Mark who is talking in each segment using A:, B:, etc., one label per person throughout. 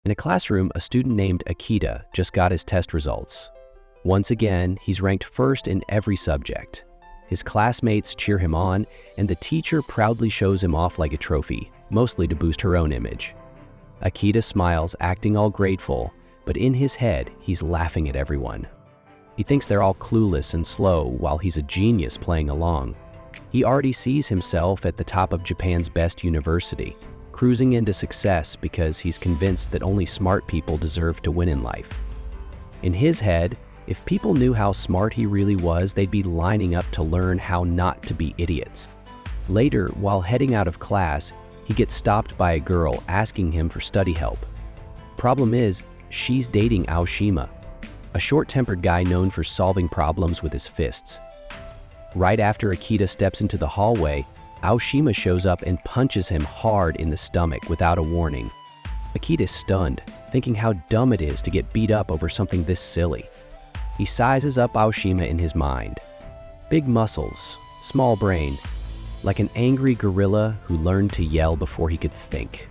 A: In a classroom, a student named Akita just got his test results. Once again, he's ranked first in every subject. His classmates cheer him on, and the teacher proudly shows him off like a trophy, mostly to boost her own image. Akita smiles, acting all grateful, but in his head, he's laughing at everyone. He thinks they're all clueless and slow while he's a genius playing along. He already sees himself at the top of Japan's best university, cruising into success because he's convinced that only smart people deserve to win in life. In his head, if people knew how smart he really was, they'd be lining up to learn how not to be idiots. Later, while heading out of class, he gets stopped by a girl asking him for study help. Problem is, she's dating Aoshima, a short-tempered guy known for solving problems with his fists. Right after Akita steps into the hallway, Aoshima shows up and punches him hard in the stomach without a warning. Akita's stunned, thinking how dumb it is to get beat up over something this silly. He sizes up Aoshima in his mind. Big muscles, small brain, like an angry gorilla who learned to yell before he could think.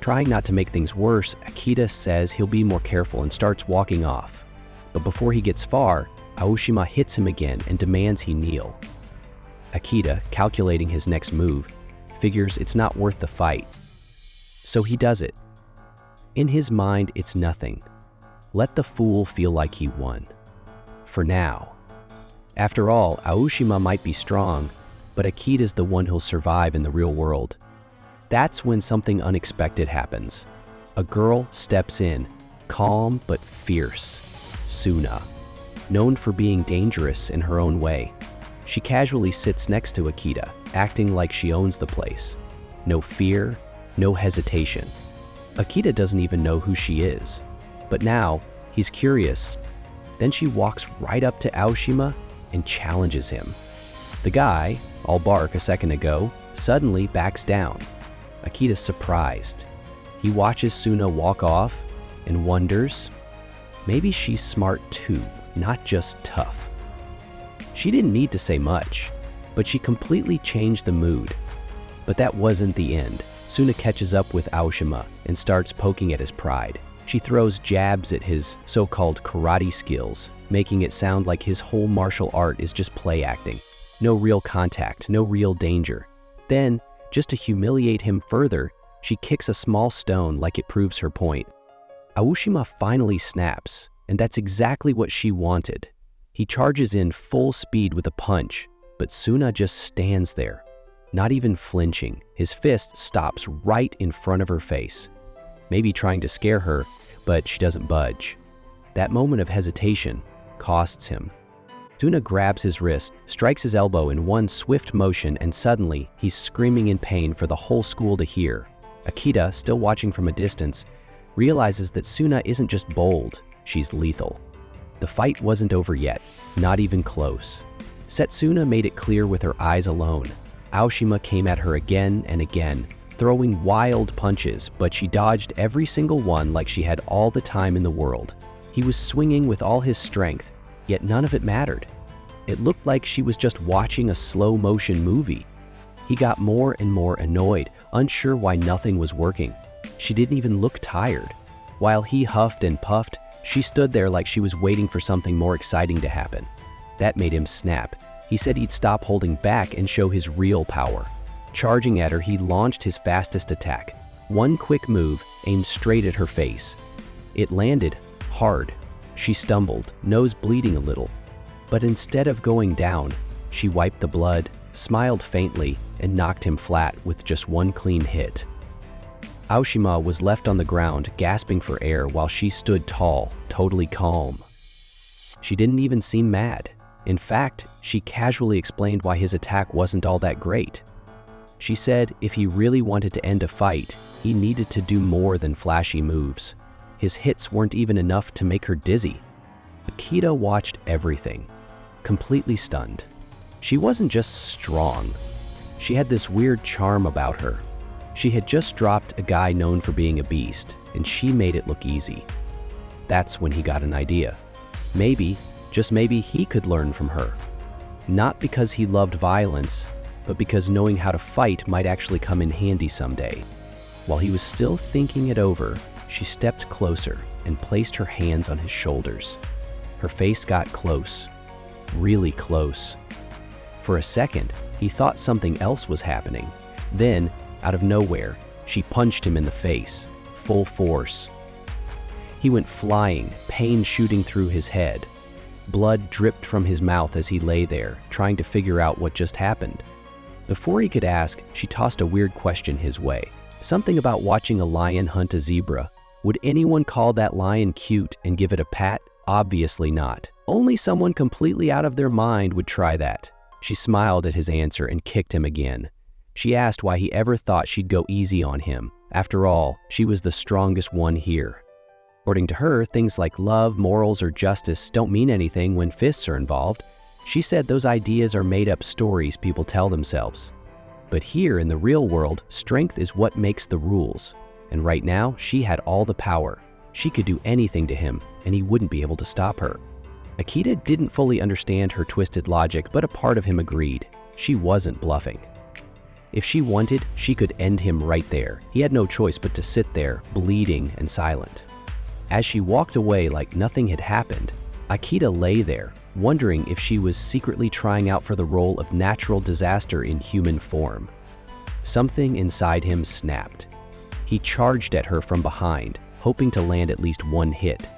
A: Trying not to make things worse, Akita says he'll be more careful and starts walking off. But before he gets far, Aoshima hits him again and demands he kneel. Akita, calculating his next move, figures it's not worth the fight. So he does it. In his mind, it's nothing. Let the fool feel like he won. For now. After all, Aoshima might be strong, but Akita's the one who'll survive in the real world. That's when something unexpected happens. A girl steps in, calm but fierce. Suna, known for being dangerous in her own way. She casually sits next to Akita, acting like she owns the place. No fear, no hesitation. Akita doesn't even know who she is. But now, he's curious. Then she walks right up to Aoshima and challenges him. The guy, all bark a second ago, suddenly backs down. Akita's surprised. He watches Suna walk off and wonders, maybe she's smart too, not just tough. She didn't need to say much, but she completely changed the mood. But that wasn't the end. Suna catches up with Aoshima and starts poking at his pride. She throws jabs at his so-called karate skills, making it sound like his whole martial art is just play acting. No real contact, no real danger. Then, just to humiliate him further, she kicks a small stone like it proves her point. Aoshima finally snaps, and that's exactly what she wanted. He charges in full speed with a punch, but Suna just stands there, not even flinching. His fist stops right in front of her face, maybe trying to scare her, but she doesn't budge. That moment of hesitation costs him. Suna grabs his wrist, strikes his elbow in one swift motion, and suddenly he's screaming in pain for the whole school to hear. Akita, still watching from a distance, realizes that Suna isn't just bold, she's lethal. The fight wasn't over yet, not even close. Setsuna made it clear with her eyes alone. Aoshima came at her again and again, throwing wild punches, but she dodged every single one like she had all the time in the world. He was swinging with all his strength, yet none of it mattered. It looked like she was just watching a slow-motion movie. He got more and more annoyed, unsure why nothing was working. She didn't even look tired. While he huffed and puffed, she stood there like she was waiting for something more exciting to happen. That made him snap. He said he'd stop holding back and show his real power. Charging at her, he launched his fastest attack. One quick move aimed straight at her face. It landed hard. She stumbled, nose bleeding a little. But instead of going down, she wiped the blood, smiled faintly, and knocked him flat with just one clean hit. Aoshima was left on the ground, gasping for air while she stood tall, totally calm. She didn't even seem mad. In fact, she casually explained why his attack wasn't all that great. She said if he really wanted to end a fight, he needed to do more than flashy moves. His hits weren't even enough to make her dizzy. Akita watched everything, completely stunned. She wasn't just strong. She had this weird charm about her. She had just dropped a guy known for being a beast, and she made it look easy. That's when he got an idea. Maybe, just maybe, he could learn from her. Not because he loved violence, but because knowing how to fight might actually come in handy someday. While he was still thinking it over, she stepped closer and placed her hands on his shoulders. Her face got close, really close. For a second, he thought something else was happening. Then, out of nowhere, she punched him in the face, full force. He went flying, pain shooting through his head. Blood dripped from his mouth as he lay there, trying to figure out what just happened. Before he could ask, she tossed a weird question his way. Something about watching a lion hunt a zebra. Would anyone call that lion cute and give it a pat? Obviously not. Only someone completely out of their mind would try that. She smiled at his answer and kicked him again. She asked why he ever thought she'd go easy on him. After all, she was the strongest one here. According to her, things like love, morals, or justice don't mean anything when fists are involved. She said those ideas are made-up stories people tell themselves. But here in the real world, strength is what makes the rules. And right now, she had all the power. She could do anything to him, and he wouldn't be able to stop her. Akita didn't fully understand her twisted logic, but a part of him agreed. She wasn't bluffing. If she wanted, she could end him right there. He had no choice but to sit there, bleeding and silent. As she walked away like nothing had happened, Akita lay there, wondering if she was secretly trying out for the role of natural disaster in human form. Something inside him snapped. He charged at her from behind, hoping to land at least one hit.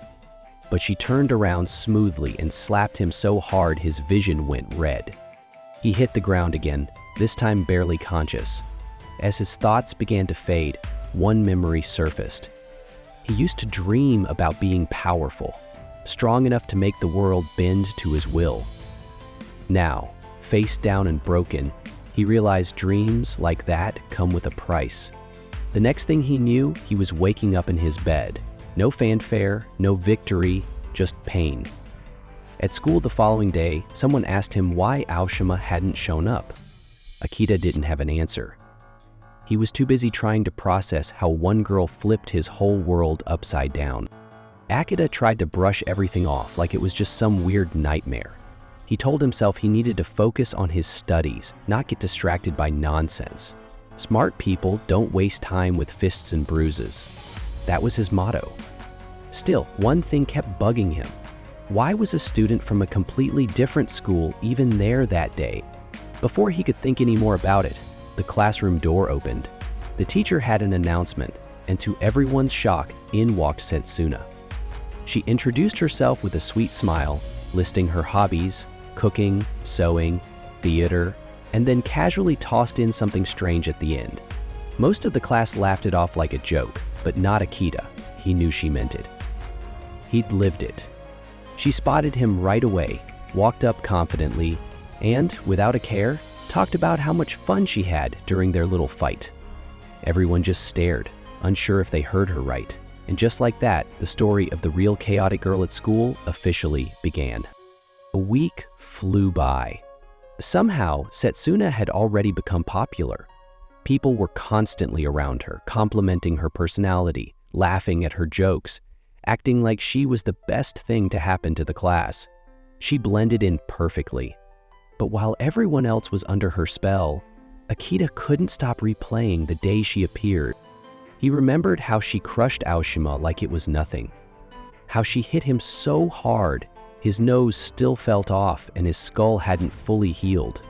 A: But she turned around smoothly and slapped him so hard his vision went red. He hit the ground again, this time barely conscious. As his thoughts began to fade, one memory surfaced. He used to dream about being powerful, strong enough to make the world bend to his will. Now, face down and broken, he realized dreams like that come with a price. The next thing he knew, he was waking up in his bed. No fanfare, no victory, just pain. At school the following day, someone asked him why Aoshima hadn't shown up. Akita didn't have an answer. He was too busy trying to process how one girl flipped his whole world upside down. Akita tried to brush everything off like it was just some weird nightmare. He told himself he needed to focus on his studies, not get distracted by nonsense. Smart people don't waste time with fists and bruises. That was his motto. Still, one thing kept bugging him. Why was a student from a completely different school even there that day? Before he could think any more about it, the classroom door opened. The teacher had an announcement, and to everyone's shock, in walked Setsuna. She introduced herself with a sweet smile, listing her hobbies, cooking, sewing, theater, and then casually tossed in something strange at the end. Most of the class laughed it off like a joke, but not Akita. He knew she meant it. He'd lived it. She spotted him right away, walked up confidently, and, without a care, talked about how much fun she had during their little fight. Everyone just stared, unsure if they heard her right. And just like that, the story of the real chaotic girl at school officially began. A week flew by. Somehow, Setsuna had already become popular. People were constantly around her, complimenting her personality, laughing at her jokes, acting like she was the best thing to happen to the class. She blended in perfectly. But while everyone else was under her spell, Akita couldn't stop replaying the day she appeared. He remembered how she crushed Aoshima like it was nothing. How she hit him so hard, his nose still felt off and his skull hadn't fully healed.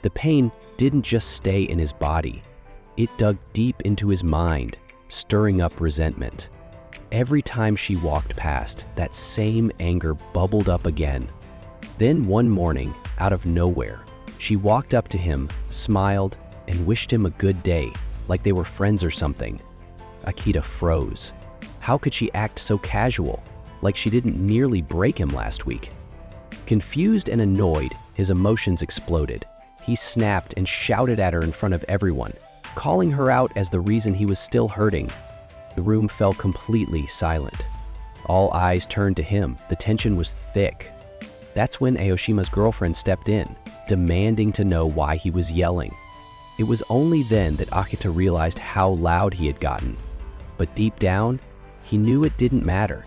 A: The pain didn't just stay in his body. It dug deep into his mind, stirring up resentment. Every time she walked past, that same anger bubbled up again. Then one morning, out of nowhere, she walked up to him, smiled, and wished him a good day, like they were friends or something. Akita froze. How could she act so casual, like she didn't nearly break him last week? Confused and annoyed, his emotions exploded. He snapped and shouted at her in front of everyone, calling her out as the reason he was still hurting. The room fell completely silent. All eyes turned to him. The tension was thick. That's when Aoshima's girlfriend stepped in, demanding to know why he was yelling. It was only then that Akita realized how loud he had gotten. But deep down, he knew it didn't matter.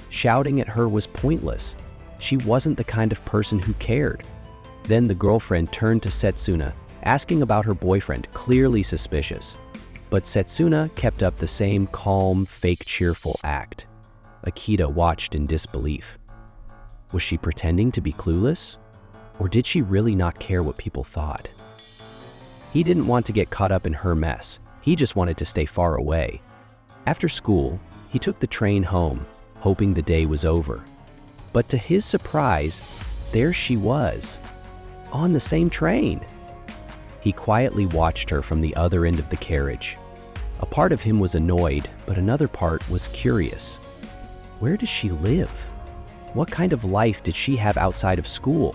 A: Shouting at her was pointless. She wasn't the kind of person who cared. Then the girlfriend turned to Setsuna, asking about her boyfriend, clearly suspicious. But Setsuna kept up the same calm, fake cheerful act. Akita watched in disbelief. Was she pretending to be clueless? Or did she really not care what people thought? He didn't want to get caught up in her mess. He just wanted to stay far away. After school, he took the train home, hoping the day was over. But to his surprise, there she was, on the same train. He quietly watched her from the other end of the carriage. A part of him was annoyed, but another part was curious. Where does she live? What kind of life did she have outside of school?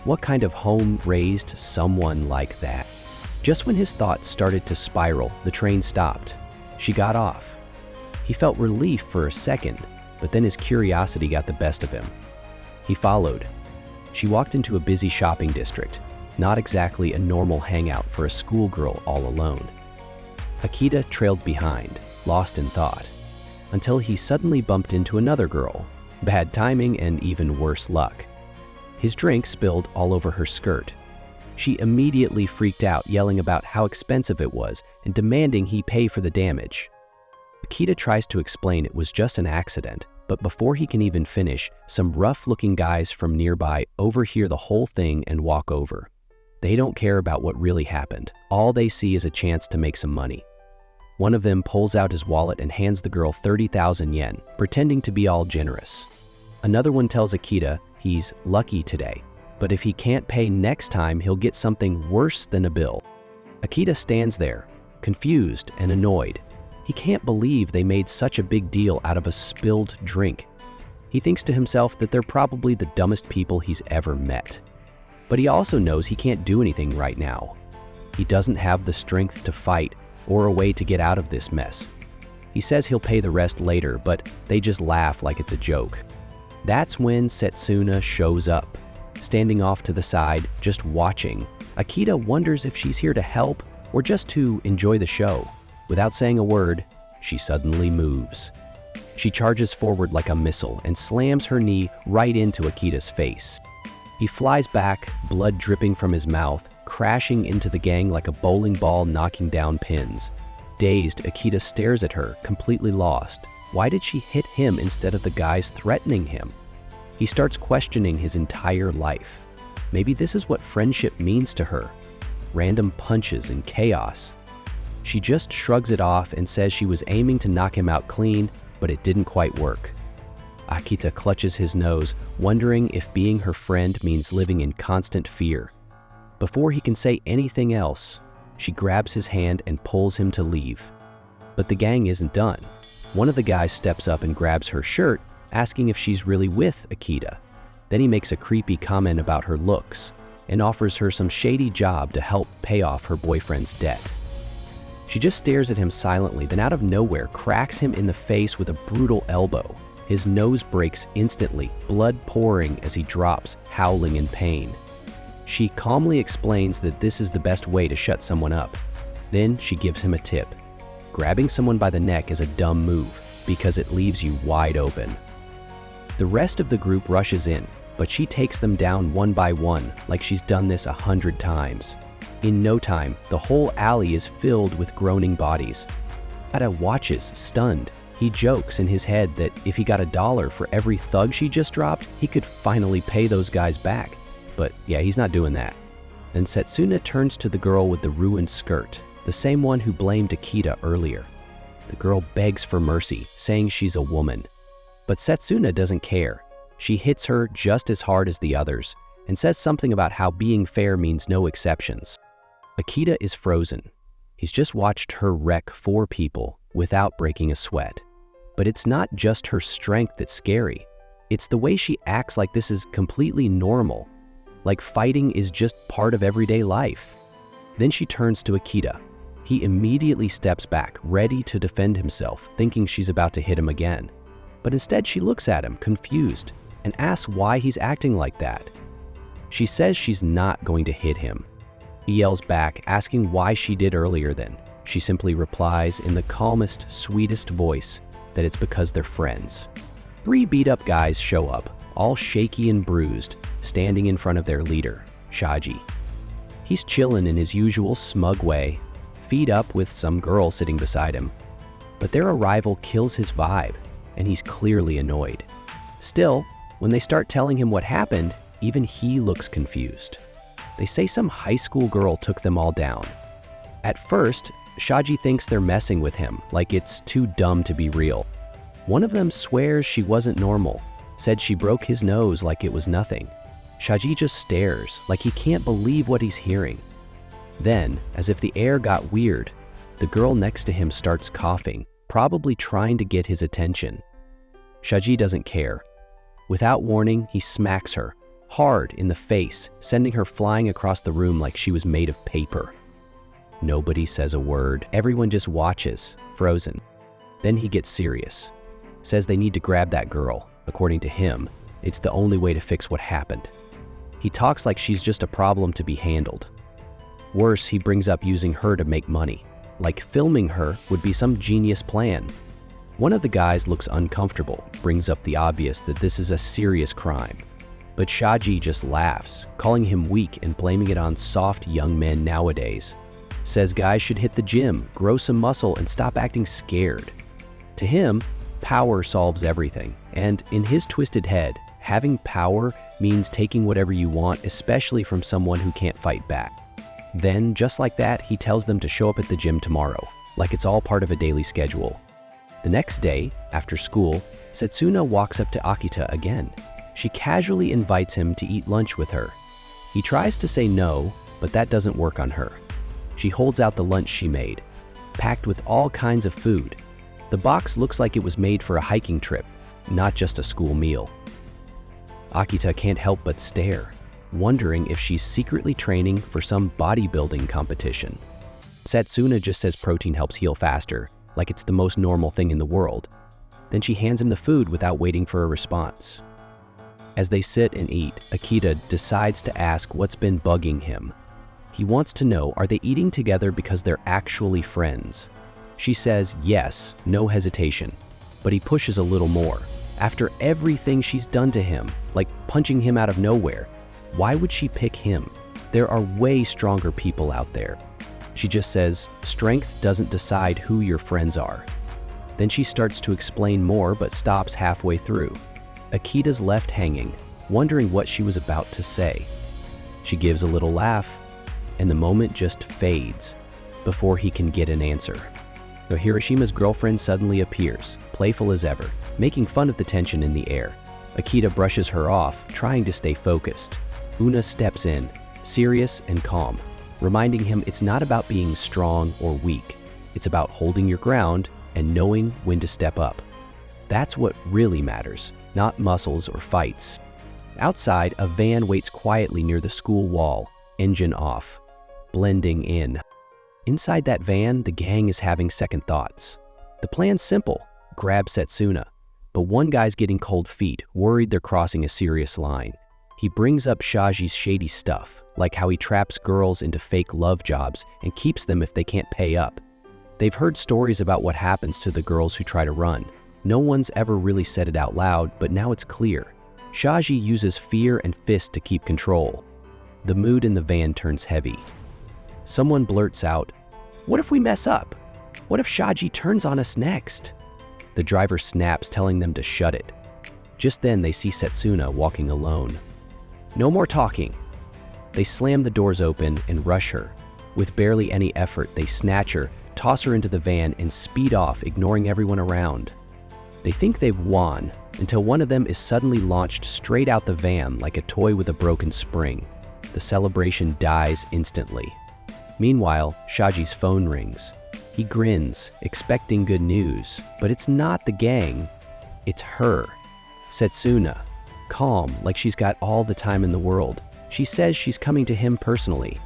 A: What kind of home raised someone like that? Just when his thoughts started to spiral, the train stopped. She got off. He felt relief for a second, but then his curiosity got the best of him. He followed. She walked into a busy shopping district, not exactly a normal hangout for a schoolgirl all alone. Akita trailed behind, lost in thought, until he suddenly bumped into another girl. Bad timing and even worse luck. His drink spilled all over her skirt. She immediately freaked out, yelling about how expensive it was and demanding he pay for the damage. Akita tries to explain it was just an accident, but before he can even finish, some rough-looking guys from nearby overhear the whole thing and walk over. They don't care about what really happened. All they see is a chance to make some money. One of them pulls out his wallet and hands the girl 30,000 yen, pretending to be all generous. Another one tells Akita he's lucky today, but if he can't pay next time, he'll get something worse than a bill. Akita stands there, confused and annoyed. He can't believe they made such a big deal out of a spilled drink. He thinks to himself that they're probably the dumbest people he's ever met. But he also knows he can't do anything right now. He doesn't have the strength to fight or a way to get out of this mess. He says he'll pay the rest later, but they just laugh like it's a joke. That's when Setsuna shows up, standing off to the side, just watching. Akita wonders if she's here to help or just to enjoy the show. Without saying a word, she suddenly moves. She charges forward like a missile and slams her knee right into Akita's face. He flies back, blood dripping from his mouth, crashing into the gang like a bowling ball knocking down pins. Dazed, Akita stares at her, completely lost. Why did she hit him instead of the guys threatening him? He starts questioning his entire life. Maybe this is what friendship means to her. Random punches and chaos. She just shrugs it off and says she was aiming to knock him out clean, but it didn't quite work. Akita clutches his nose, wondering if being her friend means living in constant fear. Before he can say anything else, she grabs his hand and pulls him to leave. But the gang isn't done. One of the guys steps up and grabs her shirt, asking if she's really with Akita. Then he makes a creepy comment about her looks and offers her some shady job to help pay off her boyfriend's debt. She just stares at him silently, then out of nowhere cracks him in the face with a brutal elbow. His nose breaks instantly, blood pouring as he drops, howling in pain. She calmly explains that this is the best way to shut someone up. Then she gives him a tip. Grabbing someone by the neck is a dumb move because it leaves you wide open. The rest of the group rushes in, but she takes them down one by one like she's done this 100 times. In no time, the whole alley is filled with groaning bodies. Akita watches, stunned. He jokes in his head that if he got $1 for every thug she just dropped, he could finally pay those guys back. But yeah, he's not doing that. Then Setsuna turns to the girl with the ruined skirt, the same one who blamed Akita earlier. The girl begs for mercy, saying she's a woman. But Setsuna doesn't care. She hits her just as hard as the others and says something about how being fair means no exceptions. Akita is frozen. He's just watched her wreck 4 people without breaking a sweat. But it's not just her strength that's scary. It's the way she acts like this is completely normal, like fighting is just part of everyday life. Then she turns to Akita. He immediately steps back, ready to defend himself, thinking she's about to hit him again. But instead she looks at him, confused, and asks why he's acting like that. She says she's not going to hit him. He yells back, asking why she did earlier then. She simply replies in the calmest, sweetest voice that it's because they're friends. 3 beat-up guys show up, all shaky and bruised, standing in front of their leader, Shaji. He's chillin' in his usual smug way, feet up with some girl sitting beside him. But their arrival kills his vibe, and he's clearly annoyed. Still, when they start telling him what happened, even he looks confused. They say some high school girl took them all down. At first, Shaji thinks they're messing with him, like it's too dumb to be real. One of them swears she wasn't normal, said she broke his nose like it was nothing. Shaji just stares, like he can't believe what he's hearing. Then, as if the air got weird, the girl next to him starts coughing, probably trying to get his attention. Shaji doesn't care. Without warning, he smacks her, hard in the face, sending her flying across the room like she was made of paper. Nobody says a word. Everyone just watches, frozen. Then he gets serious. Says they need to grab that girl. According to him, it's the only way to fix what happened. He talks like she's just a problem to be handled. Worse, he brings up using her to make money. Like filming her would be some genius plan. One of the guys looks uncomfortable, brings up the obvious that this is a serious crime. But Shaji just laughs, calling him weak and blaming it on soft young men nowadays. Says guys should hit the gym, grow some muscle, and stop acting scared. To him, power solves everything, and in his twisted head, having power means taking whatever you want, especially from someone who can't fight back. Then, just like that, he tells them to show up at the gym tomorrow, like it's all part of a daily schedule. The next day, after school, Setsuna walks up to Akita again. She casually invites him to eat lunch with her. He tries to say no, but that doesn't work on her. She holds out the lunch she made, packed with all kinds of food. The box looks like it was made for a hiking trip, not just a school meal. Akita can't help but stare, wondering if she's secretly training for some bodybuilding competition. Setsuna just says protein helps heal faster, like it's the most normal thing in the world. Then she hands him the food without waiting for a response. As they sit and eat, Akita decides to ask what's been bugging him. He wants to know, are they eating together because they're actually friends? She says yes, no hesitation, but he pushes a little more. After everything she's done to him, like punching him out of nowhere, why would she pick him? There are way stronger people out there. She just says, strength doesn't decide who your friends are. Then she starts to explain more but stops halfway through. Akita's left hanging, wondering what she was about to say. She gives a little laugh, and the moment just fades before he can get an answer. So Hiroshima's girlfriend suddenly appears, playful as ever, making fun of the tension in the air. Akita brushes her off, trying to stay focused. Una steps in, serious and calm, reminding him it's not about being strong or weak. It's about holding your ground and knowing when to step up. That's what really matters, not muscles or fights. Outside, a van waits quietly near the school wall, engine off, blending in. Inside that van, the gang is having second thoughts. The plan's simple, grab Setsuna. But one guy's getting cold feet, worried they're crossing a serious line. He brings up Shaji's shady stuff, like how he traps girls into fake love jobs and keeps them if they can't pay up. They've heard stories about what happens to the girls who try to run. No one's ever really said it out loud, but now it's clear. Shaji uses fear and fist to keep control. The mood in the van turns heavy. Someone blurts out, "What if we mess up? What if Shaji turns on us next?" The driver snaps, telling them to shut it. Just then they see Setsuna walking alone. No more talking. They slam the doors open and rush her. With barely any effort, they snatch her, toss her into the van, and speed off, ignoring everyone around. They think they've won, until one of them is suddenly launched straight out the van like a toy with a broken spring. The celebration dies instantly. Meanwhile, Shaji's phone rings. He grins, expecting good news, but it's not the gang, it's her. Setsuna, calm, like she's got all the time in the world. She says she's coming to him personally.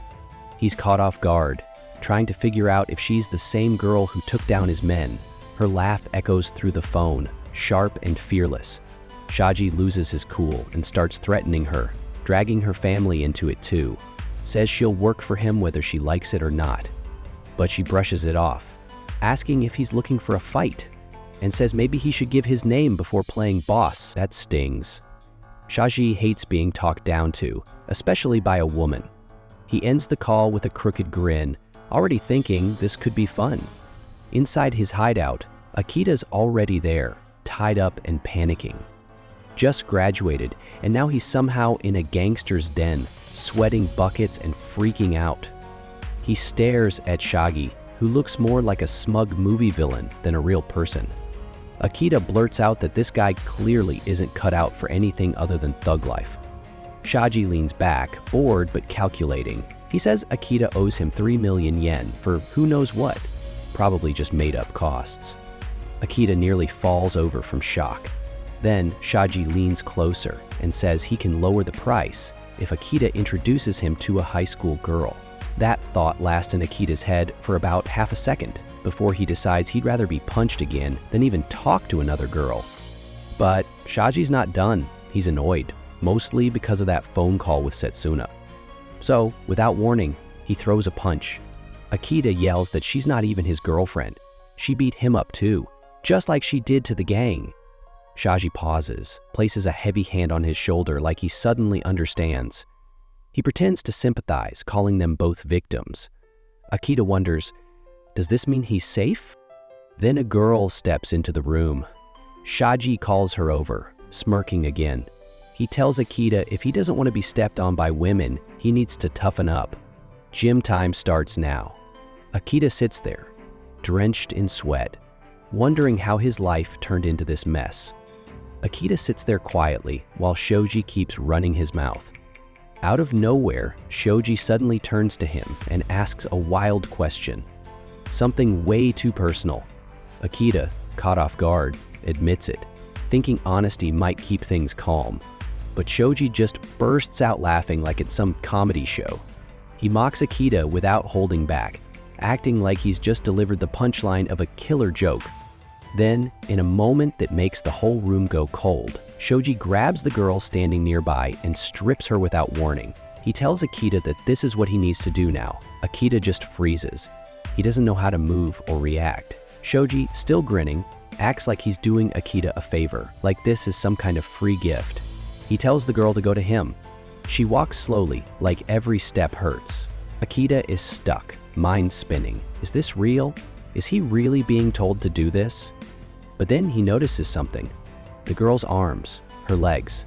A: He's caught off guard, trying to figure out if she's the same girl who took down his men. Her laugh echoes through the phone, sharp and fearless. Shaji loses his cool and starts threatening her, dragging her family into it too. Says she'll work for him whether she likes it or not. But she brushes it off, asking if he's looking for a fight, and says maybe he should give his name before playing boss. That stings. Shaji hates being talked down to, especially by a woman. He ends the call with a crooked grin, already thinking this could be fun. Inside his hideout, Akita's already there, tied up and panicking. Just graduated, and now he's somehow in a gangster's den, sweating buckets and freaking out. He stares at Shagi, who looks more like a smug movie villain than a real person. Akita blurts out that this guy clearly isn't cut out for anything other than thug life. Shagi leans back, bored but calculating. He says Akita owes him 3 million yen for who knows what, probably just made-up costs. Akita nearly falls over from shock. Then Shagi leans closer and says he can lower the price if Akita introduces him to a high school girl. That thought lasts in Akita's head for about half a second before he decides he'd rather be punched again than even talk to another girl. But Shagi's not done. He's annoyed, mostly because of that phone call with Setsuna. So, without warning, he throws a punch. Akita yells that she's not even his girlfriend. She beat him up too, just like she did to the gang. Shagi pauses, places a heavy hand on his shoulder like he suddenly understands. He pretends to sympathize, calling them both victims. Akita wonders, does this mean he's safe? Then a girl steps into the room. Shagi calls her over, smirking again. He tells Akita if he doesn't want to be stepped on by women, he needs to toughen up. Gym time starts now. Akita sits there, drenched in sweat, wondering how his life turned into this mess. Akita sits there quietly while Shoji keeps running his mouth. Out of nowhere, Shoji suddenly turns to him and asks a wild question. Something way too personal. Akita, caught off guard, admits it, thinking honesty might keep things calm. But Shoji just bursts out laughing like it's some comedy show. He mocks Akita without holding back, acting like he's just delivered the punchline of a killer joke. Then, in a moment that makes the whole room go cold, Shoji grabs the girl standing nearby and strips her without warning. He tells Akita that this is what he needs to do now. Akita just freezes. He doesn't know how to move or react. Shoji, still grinning, acts like he's doing Akita a favor, like this is some kind of free gift. He tells the girl to go to him. She walks slowly, like every step hurts. Akita is stuck, mind spinning. Is this real? Is he really being told to do this? But then he notices something. The girl's arms, her legs,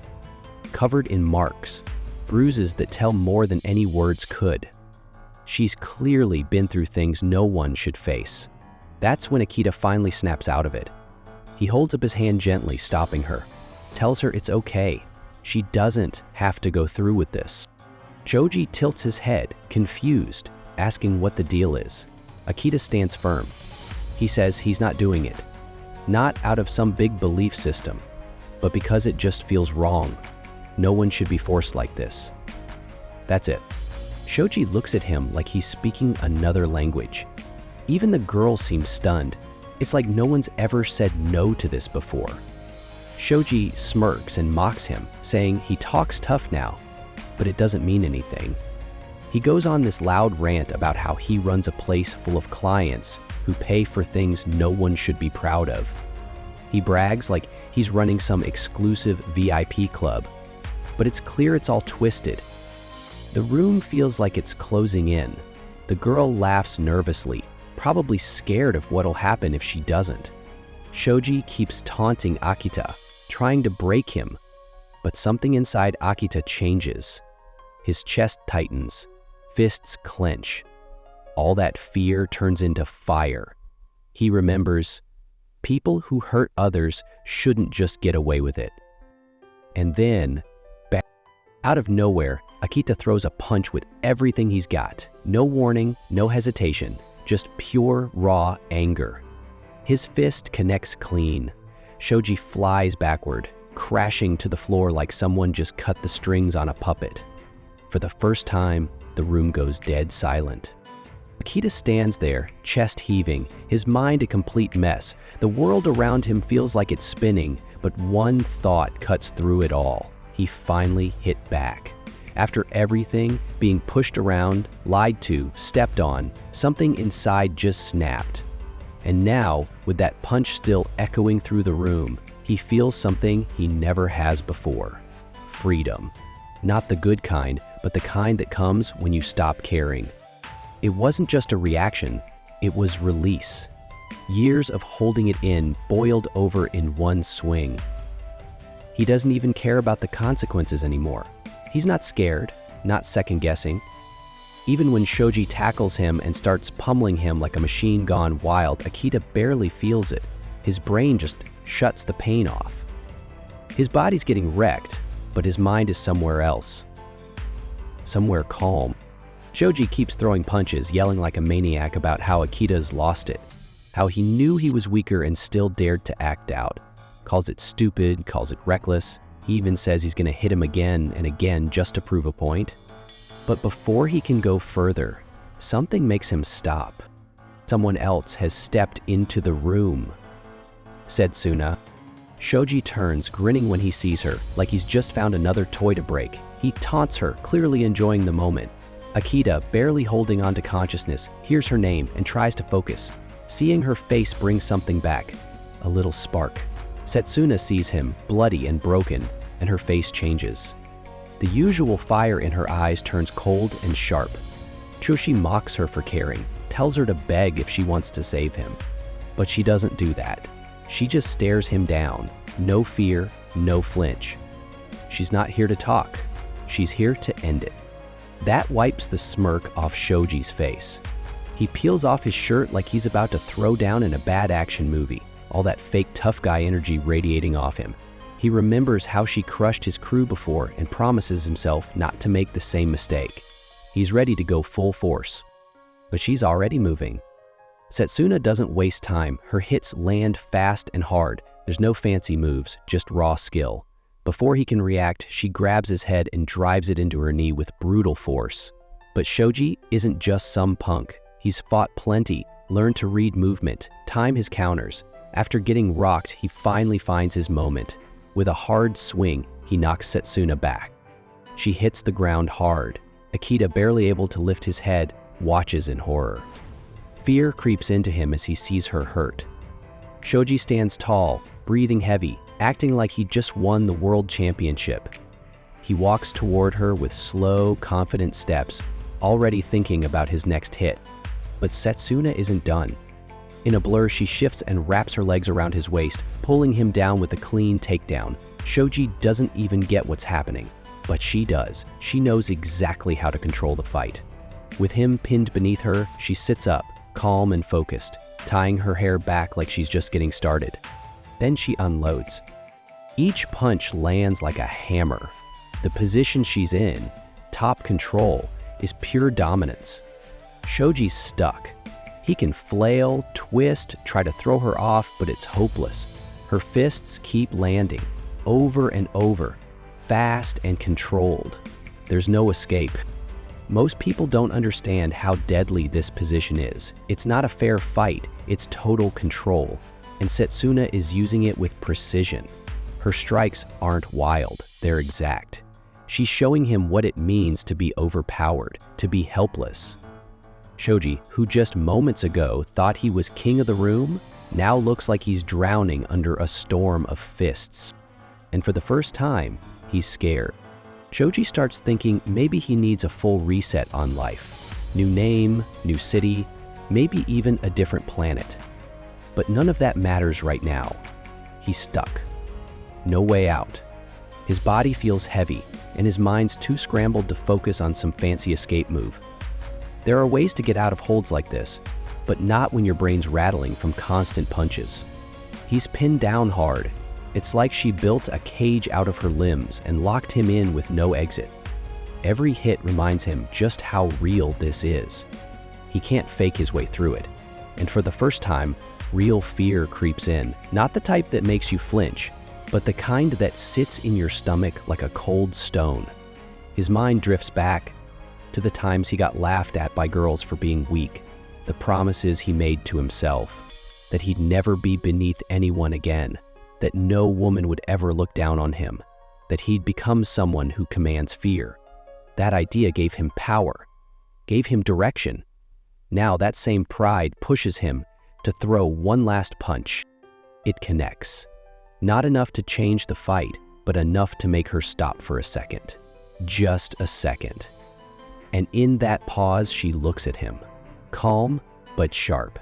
A: covered in marks, bruises that tell more than any words could. She's clearly been through things no one should face. That's when Akita finally snaps out of it. He holds up his hand gently, stopping her, tells her it's okay. She doesn't have to go through with this. Shoji tilts his head, confused, asking what the deal is. Akita stands firm. He says he's not doing it. Not out of some big belief system, but because it just feels wrong. No one should be forced like this. That's it. Shoji looks at him like he's speaking another language. Even the girl seems stunned. It's like no one's ever said no to this before. Shoji smirks and mocks him, saying he talks tough now, but it doesn't mean anything. He goes on this loud rant about how he runs a place full of clients who pay for things no one should be proud of. He brags like he's running some exclusive VIP club, but it's clear it's all twisted. The room feels like it's closing in. The girl laughs nervously, probably scared of what'll happen if she doesn't. Shoji keeps taunting Akita, trying to break him, but something inside Akita changes. His chest tightens, fists clench. All that fear turns into fire. He remembers, people who hurt others shouldn't just get away with it. And then, out of nowhere, Akita throws a punch with everything he's got. No warning, no hesitation, just pure, raw anger. His fist connects clean. Shoji flies backward, crashing to the floor like someone just cut the strings on a puppet. For the first time, the room goes dead silent. Akita stands there, chest heaving, his mind a complete mess. The world around him feels like it's spinning, but one thought cuts through it all. He finally hit back. After everything, being pushed around, lied to, stepped on, something inside just snapped. And now, with that punch still echoing through the room, he feels something he never has before. Freedom. Not the good kind, but the kind that comes when you stop caring. It wasn't just a reaction, it was release. Years of holding it in boiled over in one swing. He doesn't even care about the consequences anymore. He's not scared, not second-guessing. Even when Shoji tackles him and starts pummeling him like a machine gone wild, Akita barely feels it. His brain just shuts the pain off. His body's getting wrecked, but his mind is somewhere else. Somewhere calm. Shoji keeps throwing punches, yelling like a maniac about how Akita's lost it, how he knew he was weaker and still dared to act out. Calls it stupid, calls it reckless. He even says he's gonna hit him again and again just to prove a point. But before he can go further, something makes him stop. Someone else has stepped into the room. Setsuna. Shoji turns, grinning when he sees her, like he's just found another toy to break. He taunts her, clearly enjoying the moment. Akita, barely holding on to consciousness, hears her name and tries to focus. Seeing her face brings something back, a little spark. Setsuna sees him, bloody and broken, and her face changes. The usual fire in her eyes turns cold and sharp. Chushi mocks her for caring, tells her to beg if she wants to save him. But she doesn't do that. She just stares him down, no fear, no flinch. She's not here to talk. She's here to end it. That wipes the smirk off Shoji's face. He peels off his shirt like he's about to throw down in a bad action movie, all that fake tough guy energy radiating off him. He remembers how she crushed his crew before and promises himself not to make the same mistake. He's ready to go full force. But she's already moving. Setsuna doesn't waste time. Her hits land fast and hard. There's no fancy moves, just raw skill. Before he can react, she grabs his head and drives it into her knee with brutal force. But Shoji isn't just some punk. He's fought plenty, learned to read movement, time his counters. After getting rocked, he finally finds his moment. With a hard swing, he knocks Setsuna back. She hits the ground hard. Akita, barely able to lift his head, watches in horror. Fear creeps into him as he sees her hurt. Shoji stands tall, breathing heavy, acting like he just won the world championship. He walks toward her with slow, confident steps, already thinking about his next hit. But Setsuna isn't done. In a blur, she shifts and wraps her legs around his waist, pulling him down with a clean takedown. Shoji doesn't even get what's happening, but she does. She knows exactly how to control the fight. With him pinned beneath her, she sits up, calm and focused, tying her hair back like she's just getting started. Then she unloads. Each punch lands like a hammer. The position she's in, top control, is pure dominance. Shoji's stuck. He can flail, twist, try to throw her off, but it's hopeless. Her fists keep landing, over and over, fast and controlled. There's no escape. Most people don't understand how deadly this position is. It's not a fair fight, it's total control. And Setsuna is using it with precision. Her strikes aren't wild, they're exact. She's showing him what it means to be overpowered, to be helpless. Shoji, who just moments ago thought he was king of the room, now looks like he's drowning under a storm of fists. And for the first time, he's scared. Shoji starts thinking maybe he needs a full reset on life. New name, new city, maybe even a different planet. But none of that matters right now. He's stuck. No way out. His body feels heavy, and his mind's too scrambled to focus on some fancy escape move. There are ways to get out of holds like this, but not when your brain's rattling from constant punches. He's pinned down hard. It's like she built a cage out of her limbs and locked him in with no exit. Every hit reminds him just how real this is. He can't fake his way through it. And for the first time, real fear creeps in. Not the type that makes you flinch, but the kind that sits in your stomach like a cold stone. His mind drifts back to the times he got laughed at by girls for being weak, the promises he made to himself, that he'd never be beneath anyone again, that no woman would ever look down on him, that he'd become someone who commands fear. That idea gave him power, gave him direction. Now that same pride pushes him to throw one last punch. It connects. Not enough to change the fight, but enough to make her stop for a second. Just a second. And in that pause, she looks at him. calm but sharp.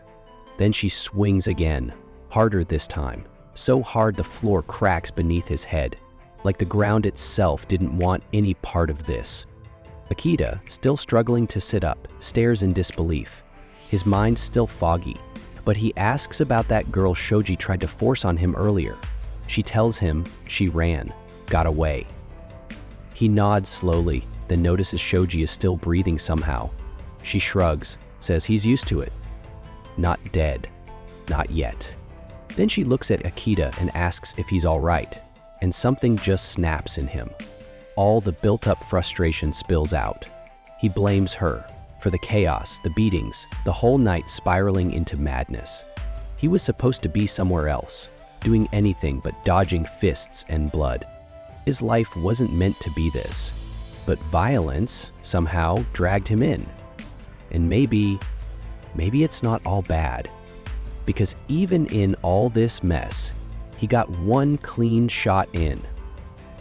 A: Then she swings again, harder this time, so hard the floor cracks beneath his head, like the ground itself didn't want any part of this. Akita, still struggling to sit up, stares in disbelief. His mind's still foggy, but he asks about that girl Shoji tried to force on him earlier. She tells him she ran, got away. He nods slowly, then notices Shoji is still breathing somehow. She shrugs, says he's used to it. Not dead. Not yet. Then she looks at Akita and asks if he's all right, and something just snaps in him. All the built-up frustration spills out. He blames her for the chaos, the beatings, the whole night spiraling into madness. He was supposed to be somewhere else, doing anything but dodging fists and blood. His life wasn't meant to be this, but violence somehow dragged him in. And maybe it's not all bad, because even in all this mess, he got one clean shot in.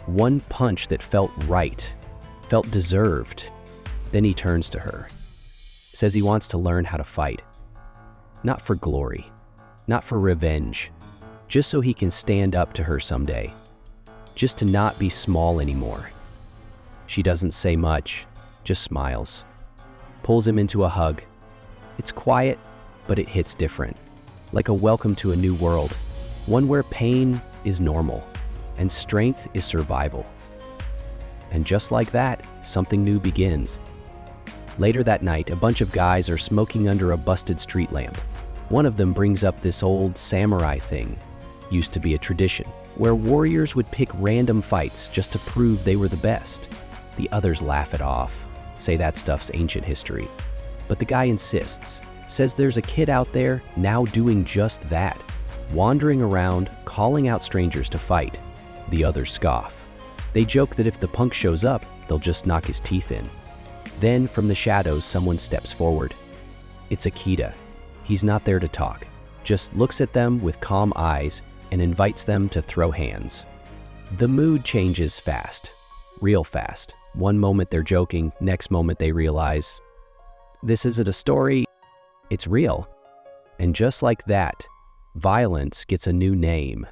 A: One punch that felt right, felt deserved. Then he turns to her, says he wants to learn how to fight. Not for glory, not for revenge, just so he can stand up to her someday. Just to not be small anymore. She doesn't say much, just smiles. Pulls him into a hug. It's quiet, but it hits different. Like a welcome to a new world. One where pain is normal, and strength is survival. And just like that, something new begins. Later that night, a bunch of guys are smoking under a busted street lamp. One of them brings up this old samurai thing. Used to be a tradition, where warriors would pick random fights just to prove they were the best. The others laugh it off, say that stuff's ancient history. But the guy insists, says there's a kid out there now doing just that, wandering around, calling out strangers to fight. The others scoff. They joke that if the punk shows up, they'll just knock his teeth in. Then, from the shadows, someone steps forward. It's Akita. He's not there to talk, just looks at them with calm eyes and invites them to throw hands. The mood changes fast, real fast. One moment they're joking, next moment they realize, this isn't a story, it's real. And just like that, violence gets a new name.